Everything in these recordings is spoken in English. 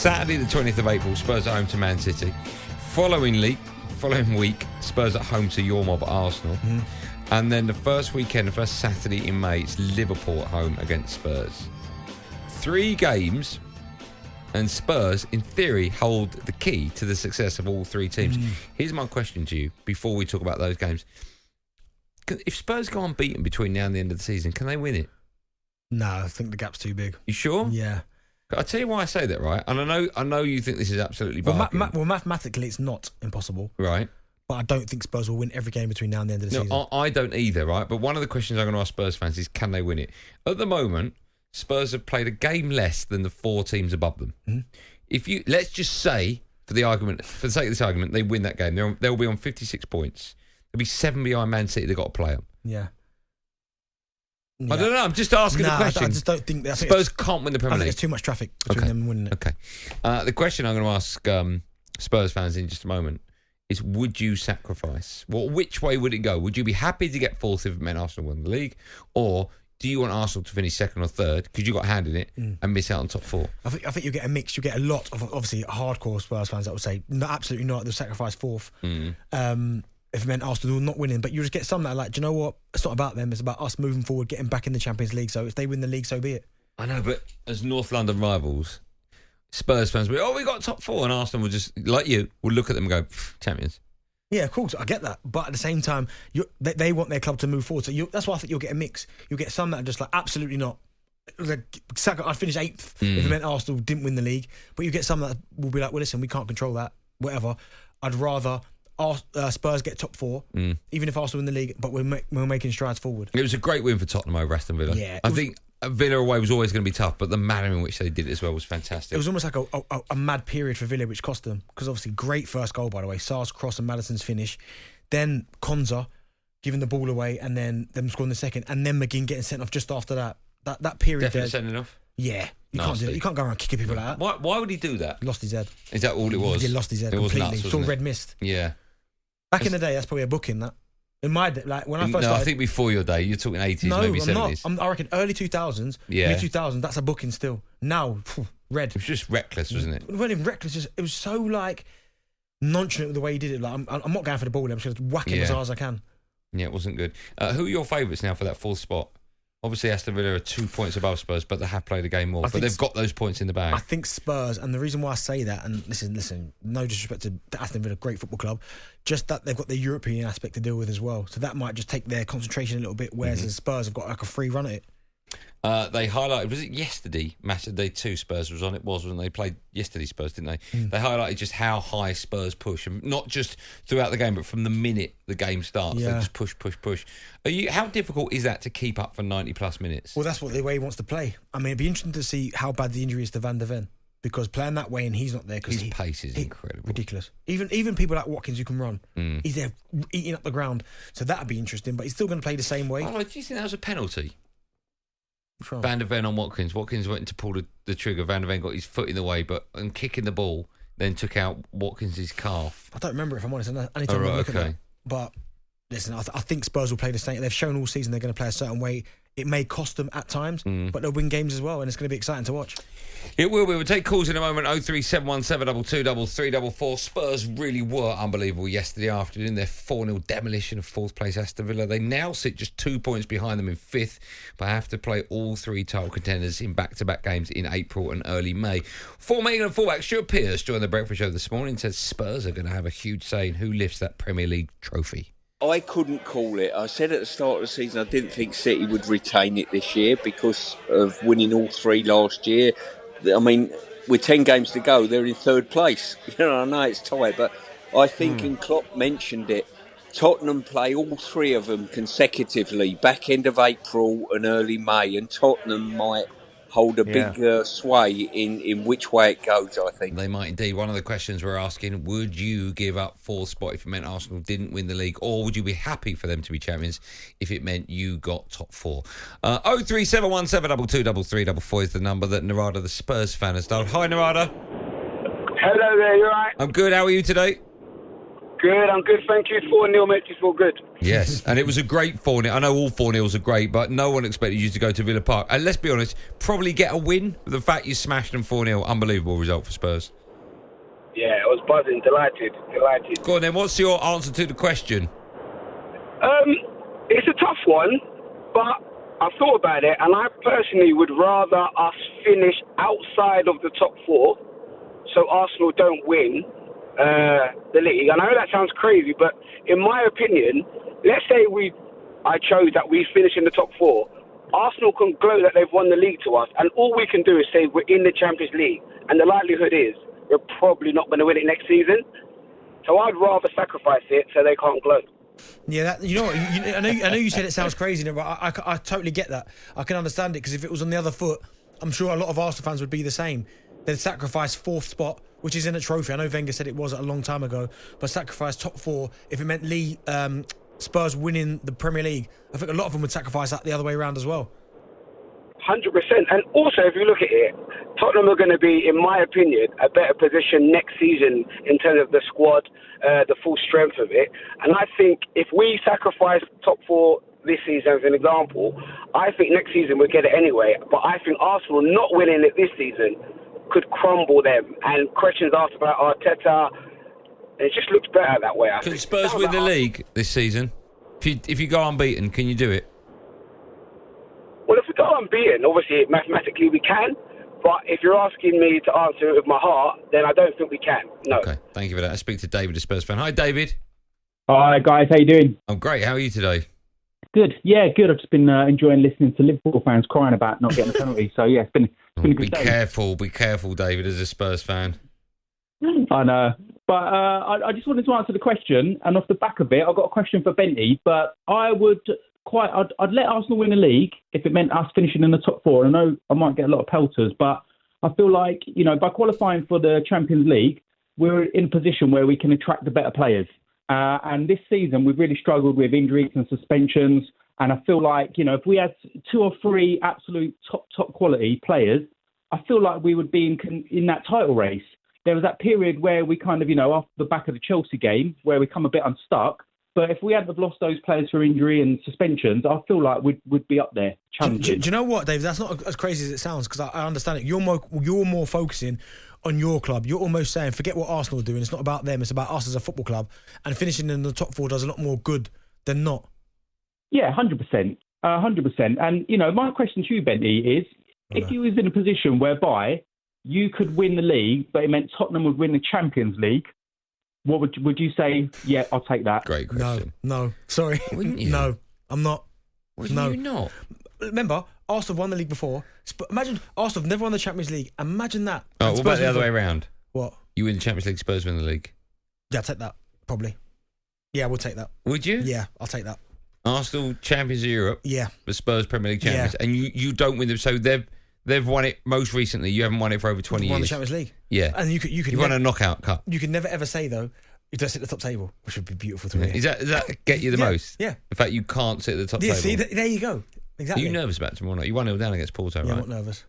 Saturday the 20th of April, Spurs at home to Man City. Following week, Spurs at home to your mob Arsenal. And then the first Saturday in May, it's Liverpool at home against Spurs. 3 games, and Spurs, in theory, hold the key to the success of all 3 teams. Here's my question to you before we talk about those games. If Spurs go unbeaten between now and the end of the season, can they win it? No, I think the gap's too big. You sure? Yeah. I'll tell you why I say that, right? And I know you think this is absolutely bargain. Well, mathematically, it's not impossible. Right. But I don't think Spurs will win every game between now and the end of the season. No, I don't either, right? But one of the questions I'm going to ask Spurs fans is, can they win it? At the moment, Spurs have played a game less than the 4 teams above them. Let's just say, for the sake of this argument, they win that game. They'll be on 56 points. They'll be 7 behind Man City. They've got to play them. Yeah. I don't know. I'm just asking the question. I just don't think that. Spurs can't win the Premier League. There's too much traffic between them and winning it. Okay. The question I'm going to ask Spurs fans in just a moment is, would you sacrifice? Which way would it go? Would you be happy to get 4th if it meant Arsenal won the league? Or do you want Arsenal to finish 2nd or 3rd because you got handed it and miss out on top 4? I think you get a mix. You get a lot of, obviously, hardcore Spurs fans that would say, no, absolutely not, they'll sacrifice 4th. If it meant Arsenal not winning. But you just get some that are like, do you know what? It's not about them. It's about us moving forward, getting back in the Champions League. So if they win the league, so be it. I know, but as North London rivals, Spurs fans will be, we got top 4, and Arsenal will just, like you, will look at them and go, champions. Yeah, of course, I get that. But at the same time, they want their club to move forward. So that's why I think you'll get a mix. You'll get some that are just like, absolutely not. I'd finish 8th if it meant Arsenal didn't win the league. But you get some that will be like, well, listen, we can't control that, whatever. I'd rather Spurs get top 4, even if Arsenal win the league, but we're making strides forward. It was a great win for Tottenham over Aston Villa. Yeah, I think Villa away was always going to be tough, but the manner in which they did it as well was fantastic. It was almost like a mad period for Villa, which cost them. Because obviously, great first goal, by the way. Sarr's cross and Maddison's finish. Then Konza giving the ball away, and then them scoring the second, and then McGinn getting sent off just after that. That period Definitely there. sending off? Yeah. You can't do that. You can't go around kicking people like that. Why would he do that? He lost his head. Is that all it was? He lost his head it completely. Was nuts, it's all wasn't red mist. Yeah. Back in the day, that's probably a booking, that. In my day, like when I first started, I think before your day, you're talking 80s, maybe 70s. I reckon early 2000s, mid 2000s, that's a booking still. Now, red. It was just reckless, wasn't it? It wasn't even reckless. It was so like nonchalant with the way he did it. Like I'm not going for the ball. I'm just going to whack him as hard as I can. Yeah, it wasn't good. Who are your favourites now for that 4th spot? Obviously, Aston Villa are 2 points above Spurs, but they have played a game more. But they've got those points in the bag. I think Spurs, and the reason why I say that, and listen, no disrespect to Aston Villa, great football club, just that they've got the European aspect to deal with as well. So that might just take their concentration a little bit, whereas the Spurs have got like a free run at it. They highlighted, was it yesterday? Match day 2 Spurs was on. It was when they played yesterday Spurs, didn't they? They highlighted just how high Spurs push, and not just throughout the game, but from the minute the game starts, they just push. How difficult is that to keep up for 90 plus minutes? Well, that's the way he wants to play. I mean, it'd be interesting to see how bad the injury is to Van der Ven, because playing that way and he's not there because his pace is incredible, ridiculous. Even people like Watkins who can run, he's there eating up the ground. So that'd be interesting. But he's still going to play the same way. Oh, do you think that was a penalty? Right. Van der Ven on Watkins. Watkins went to pull the trigger. Van der Ven got his foot in the way, and kicking the ball, then took out Watkins' calf. I don't remember, if I'm honest. I need to look at that. But listen, I think Spurs will play the same. They've shown all season they're going to play a certain way. It may cost them at times, but they'll win games as well, and it's going to be exciting to watch. It will. We will take calls in a moment. 03717223344. Spurs really were unbelievable yesterday afternoon. Their 4-0 demolition of 4th place Aston Villa. They now sit just 2 points behind them in 5th, but have to play all 3 title contenders in back-to-back games in April and early May. Former England fullback Stuart Pearce joined the Breakfast Show this morning and said Spurs are going to have a huge say in who lifts that Premier League trophy. I couldn't call it. I said at the start of the season I didn't think City would retain it this year because of winning all 3 last year. I mean, with 10 games to go, they're in 3rd place. I know it's tight, but I think, and Klopp mentioned it, Tottenham play all 3 of them consecutively, back end of April and early May, and Tottenham might hold a big sway in which way it goes, I think. They might indeed. One of the questions we're asking, would you give up 4th spot if it meant Arsenal didn't win the league, or would you be happy for them to be champions if it meant you got top 4? 03717223344 is the number that Narada, the Spurs fan, has dialed. Hi, Narada. Hello there, you alright? I'm good. How are you today? I'm good, thank you. 4-0 makes you feel good. Yes, and it was a great 4-0. I know all 4-0s are great, but no one expected you to go to Villa Park. And let's be honest, probably get a win. The fact you smashed them 4-0, unbelievable result for Spurs. Yeah, I was buzzing, delighted. Go on then, what's your answer to the question? It's a tough one, but I've thought about it, and I personally would rather us finish outside of the top 4, so Arsenal don't win the league. I know that sounds crazy, but in my opinion, let's say I chose that we finish in the top 4. Arsenal can gloat that they've won the league to us, and all we can do is say we're in the Champions League, and the likelihood is we're probably not going to win it next season. So I'd rather sacrifice it so they can't gloat. Yeah, you know what? I know you said it sounds crazy, but I totally get that. I can understand it, because if it was on the other foot, I'm sure a lot of Arsenal fans would be the same. They'd sacrifice 4th spot, which is in a trophy. I know Wenger said it was a long time ago, but sacrifice top 4 if it meant Spurs winning the Premier League. I think a lot of them would sacrifice that the other way around as well. 100%. And also, if you look at it, Tottenham are going to be, in my opinion, a better position next season in terms of the squad, the full strength of it. And I think if we sacrifice top 4 this season as an example, I think next season we'll get it anyway. But I think Arsenal not winning it this season could crumble them. And questions asked about Arteta, it just looks better that way. Can Spurs win the league this season? If you go unbeaten, can you do it? Well, if we go unbeaten, obviously mathematically we can. But if you're asking me to answer it with my heart, then I don't think we can. No. Okay, thank you for that. I speak to David, a Spurs fan. Hi, David. Hi, guys. How you doing? I'm great. How are you today? Good. Yeah, good. I've just been enjoying listening to Liverpool fans crying about not getting a penalty. So, yeah, it's been a good day. Be careful, David, as a Spurs fan. I know. But I just wanted to answer the question. And off the back of it, I've got a question for Benty. But I'd let Arsenal win the league if it meant us finishing in the top 4. I know I might get a lot of pelters, but I feel like, by qualifying for the Champions League, we're in a position where we can attract the better players. And this season, we've really struggled with injuries and suspensions. And I feel like, if we had 2 or 3 absolute top quality players, I feel like we would be in that title race. There was that period where we kind of, after the back of the Chelsea game, where we come a bit unstuck. But if we hadn't have lost those players for injury and suspensions, I feel like we'd be up there challenging. Do you know what, Dave? That's not as crazy as it sounds, because I understand it. You're more focusing on your club. You're almost saying, forget what Arsenal are doing. It's not about them. It's about us as a football club. And finishing in the top 4 does a lot more good than not. Yeah, 100%. 100%. And, my question to you, Benty, is if you was in a position whereby you could win the league, but it meant Tottenham would win the Champions League, what would you say? Yeah, I'll take that. Great question. No, sorry. Wouldn't you? No, I'm not. Would you not? Remember, Arsenal won the league before. Imagine Arsenal have never won the Champions League. Imagine that. Oh, what about the other way around? What? You win the Champions League, Spurs win the league. Yeah, I'll take that. Probably. Yeah, we'll take that. Would you? Yeah, I'll take that. Arsenal champions of Europe. Yeah. The Spurs Premier League champions, and you don't win them. So they've won it most recently. You haven't won it for over 20 years. Won the Champions League. Yeah. And you could won a knockout cup. You could never ever say though, you just sit at the top table, which would be beautiful to hear. Does that get you the most? Yeah. The fact you can't sit at the top table. See, there you go. Exactly. Are you nervous about tomorrow night? You 1-0 down against Porto, right? I'm not nervous.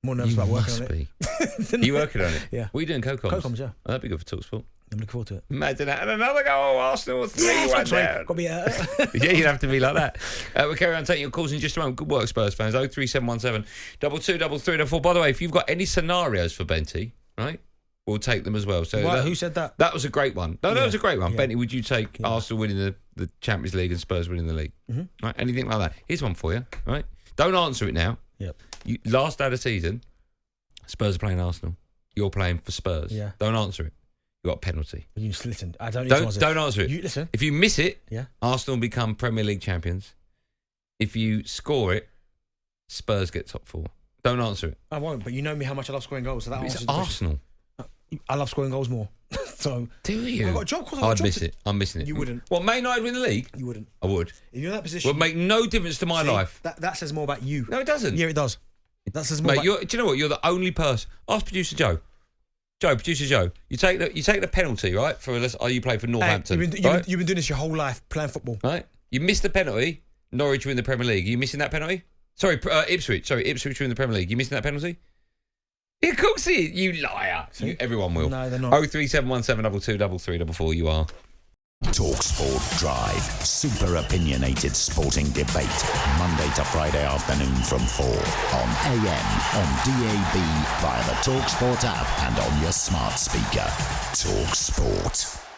More nervous about working on it. Are you working on it? Yeah. What are you doing, co-coms? Co-coms, yeah. Oh, that'd be good for talkSPORT. I'm looking forward to it. Imagine that. And another goal, Arsenal 3-1 down. Got to be yeah, you'd have to be like that. We'll carry on taking your calls in just a moment. Good work, Spurs fans. 03717 223344. By the way, if you've got any scenarios for Benty, right, we'll take them as well. So who said that? That was a great one. No, that was a great one. Yeah. Benty, would you take Arsenal winning the Champions League and Spurs winning the league? Mm-hmm. Right, anything like that? Here's one for you. Right, don't answer it now. Yep. Last day of the season, Spurs are playing Arsenal. You're playing for Spurs. Yeah. Don't answer it. You got a penalty. You just listen. I don't. Don't answer it. You listen. If you miss it, yeah, Arsenal become Premier League champions. If you score it, Spurs get top 4. Don't answer it. I won't. But you know me how much I love scoring goals. So that it's answers the Arsenal. question. I love scoring goals more. So do you? I've got a job. I'd miss it. I'm missing it. You wouldn't. Well, May United win the league? You wouldn't. I would. If you're in that position, would make no difference to my life. That says more about you. No, it doesn't. Yeah, it does. That says more. Mate, do you know what? You're the only person. Ask producer Joe. Producer Joe, you take the penalty, right? You play for Northampton. You've been doing this your whole life, playing football. Right? You missed the penalty. Norwich win the Premier League. Are you missing that penalty? Sorry, Ipswich. Sorry, Ipswich win the Premier League. You missing that penalty? Yeah, of course it is. You liar. Everyone will. No, they're not. 03717 223344. You are. talkSPORT Drive. Super opinionated sporting debate. Monday to Friday afternoon from 4 on AM, on DAB, via the talkSPORT app and on your smart speaker. talkSPORT.